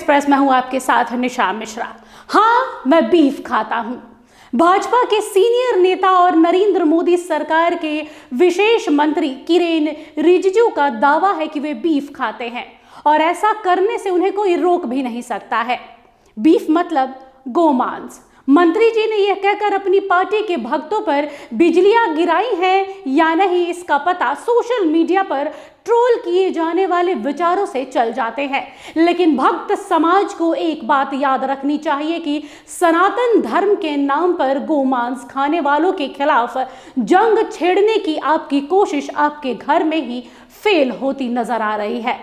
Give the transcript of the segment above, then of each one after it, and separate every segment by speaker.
Speaker 1: Express में हूं आपके साथ निशा मिश्रा। हाँ, मैं बीफ खाता हूं। भाजपा के सीनियर नेता और नरेंद्र मोदी सरकार के विशेष मंत्री किरेन रिजिजू का दावा है कि वे बीफ खाते हैं और ऐसा करने से उन्हें कोई रोक भी नहीं सकता है। बीफ मतलब गोमांस। मंत्री जी ने यह कहकर अपनी पार्टी के भक्तों पर बिजलियां गिराई हैं या नहीं, इसका पता सोशल मीडिया पर ट्रोल किए जाने वाले विचारों से चल जाते हैं। लेकिन भक्त समाज को एक बात याद रखनी चाहिए कि सनातन धर्म के नाम पर गोमांस खाने वालों के खिलाफ जंग छेड़ने की आपकी कोशिश आपके घर में ही फेल होती नजर आ रही है।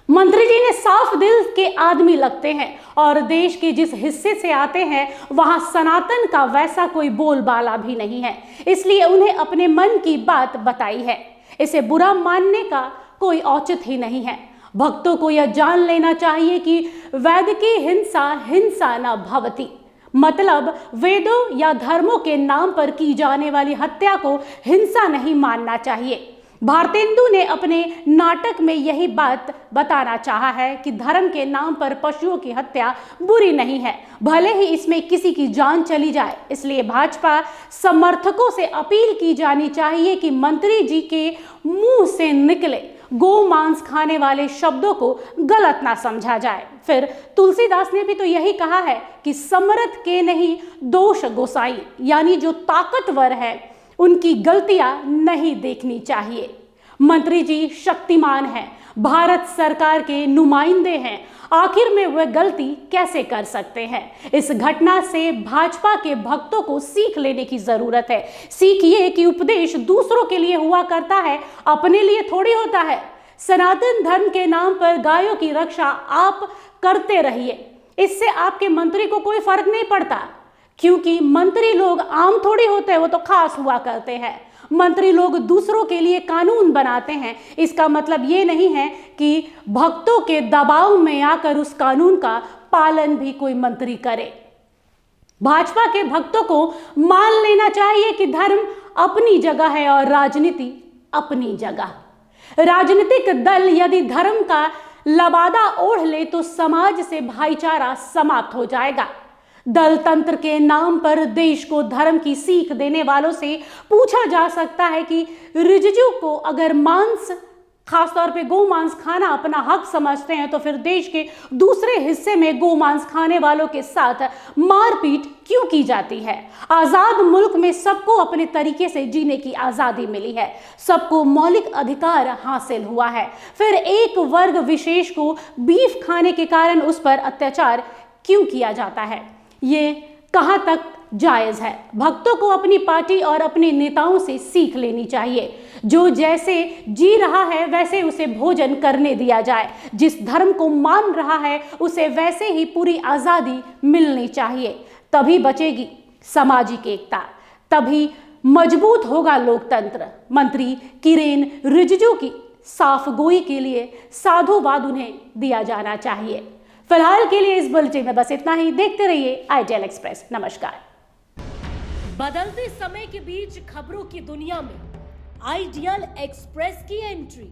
Speaker 1: मंत्री जी ने साफ दिल के आदमी लगते हैं और देश के जिस हिस्से से आते हैं वहां सनातन का वैसा कोई बोलबाला भी नहीं है, इसलिए उन्हें अपने मन की बात बताई है। इसे बुरा मानने का कोई औचित्य ही नहीं है। भक्तों को यह जान लेना चाहिए कि वेद की हिंसा हिंसा न भवति, मतलब वेदों या धर्मों के नाम पर की जाने वाली हत्या को हिंसा नहीं मानना चाहिए। भारतेंदु ने अपने नाटक में यही बात बताना चाहा है कि धर्म के नाम पर पशुओं की हत्या बुरी नहीं है, भले ही इसमें किसी की जान चली जाए। इसलिए भाजपा समर्थकों से अपील की जानी चाहिए कि मंत्री जी के मुंह से निकले गोमांस खाने वाले शब्दों को गलत ना समझा जाए। फिर तुलसीदास ने भी तो यही कहा है कि समर्थ के नहीं दोष गोसाई, यानी जो ताकतवर है उनकी गलतियां नहीं देखनी चाहिए। मंत्री जी शक्तिमान हैं, भारत सरकार के नुमाइंदे हैं, आखिर में वह गलती कैसे कर सकते हैं? इस घटना से भाजपा के भक्तों को सीख लेने की जरूरत है। सीख ये कि उपदेश दूसरों के लिए हुआ करता है, अपने लिए थोड़ी होता है। सनातन धर्म के नाम पर गायों की रक्षा आप करते रहिए, इससे आपके मंत्री को कोई फर्क नहीं पड़ता, क्योंकि मंत्री लोग आम थोड़ी होते हैं, वो तो खास हुआ करते हैं। मंत्री लोग दूसरों के लिए कानून बनाते हैं, इसका मतलब ये नहीं है कि भक्तों के दबाव में आकर उस कानून का पालन भी कोई मंत्री करे। भाजपा के भक्तों को मान लेना चाहिए कि धर्म अपनी जगह है और राजनीति अपनी जगह। राजनीतिक दल यदि धर्म का लबादा ओढ़ ले तो समाज से भाईचारा समाप्त हो जाएगा। दल तंत्र के नाम पर देश को धर्म की सीख देने वालों से पूछा जा सकता है कि रिजिजू को अगर मांस, खासतौर पे गोमांस खाना अपना हक समझते हैं तो फिर देश के दूसरे हिस्से में गोमांस खाने वालों के साथ मारपीट क्यों की जाती है? आजाद मुल्क में सबको अपने तरीके से जीने की आजादी मिली है, सबको मौलिक अधिकार हासिल हुआ है, फिर एक वर्ग विशेष को बीफ खाने के कारण उस पर अत्याचार क्यों किया जाता है? ये कहां तक जायज है? भक्तों को अपनी पार्टी और अपने नेताओं से सीख लेनी चाहिए। जो जैसे जी रहा है वैसे उसे भोजन करने दिया जाए, जिस धर्म को मान रहा है उसे वैसे ही पूरी आजादी मिलनी चाहिए। तभी बचेगी सामाजिक एकता, तभी मजबूत होगा लोकतंत्र। मंत्री किरेन रिजिजू की साफ गोई के लिए साधुवाद उन्हें दिया जाना चाहिए। फिलहाल के लिए इस बुलेटिन में बस इतना ही। देखते रहिए आईटीएल एक्सप्रेस। नमस्कार।
Speaker 2: बदलते समय के बीच खबरों की दुनिया में आईटीएल एक्सप्रेस की एंट्री।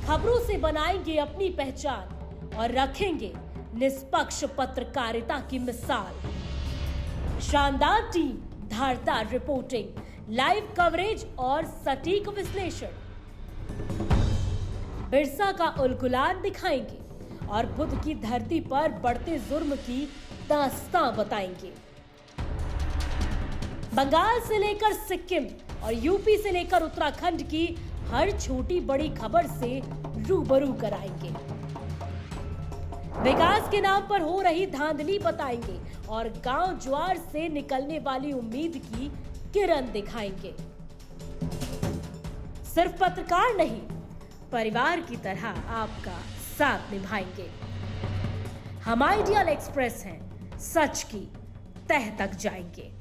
Speaker 2: खबरों से बनाएंगे अपनी पहचान और रखेंगे निष्पक्ष पत्रकारिता की मिसाल। शानदार टीम, धारदार रिपोर्टिंग, लाइव कवरेज और सटीक विश्लेषण। बिरसा का उलगुलान दिखाएंगे और बुद्ध की धरती पर बढ़ते जुर्म की दास्तां बताएंगे। बंगाल से लेकर सिक्किम और यूपी से लेकर उत्तराखंड की हर छोटी बड़ी खबर से रूबरू कराएंगे। विकास के नाम पर हो रही धांधली बताएंगे और गांव ज्वार से निकलने वाली उम्मीद की किरण दिखाएंगे। सिर्फ पत्रकार नहीं, परिवार की तरह आपका साथ निभाएंगे। हम आईटीएल एक्सप्रेस हैं, सच की तह तक जाएंगे।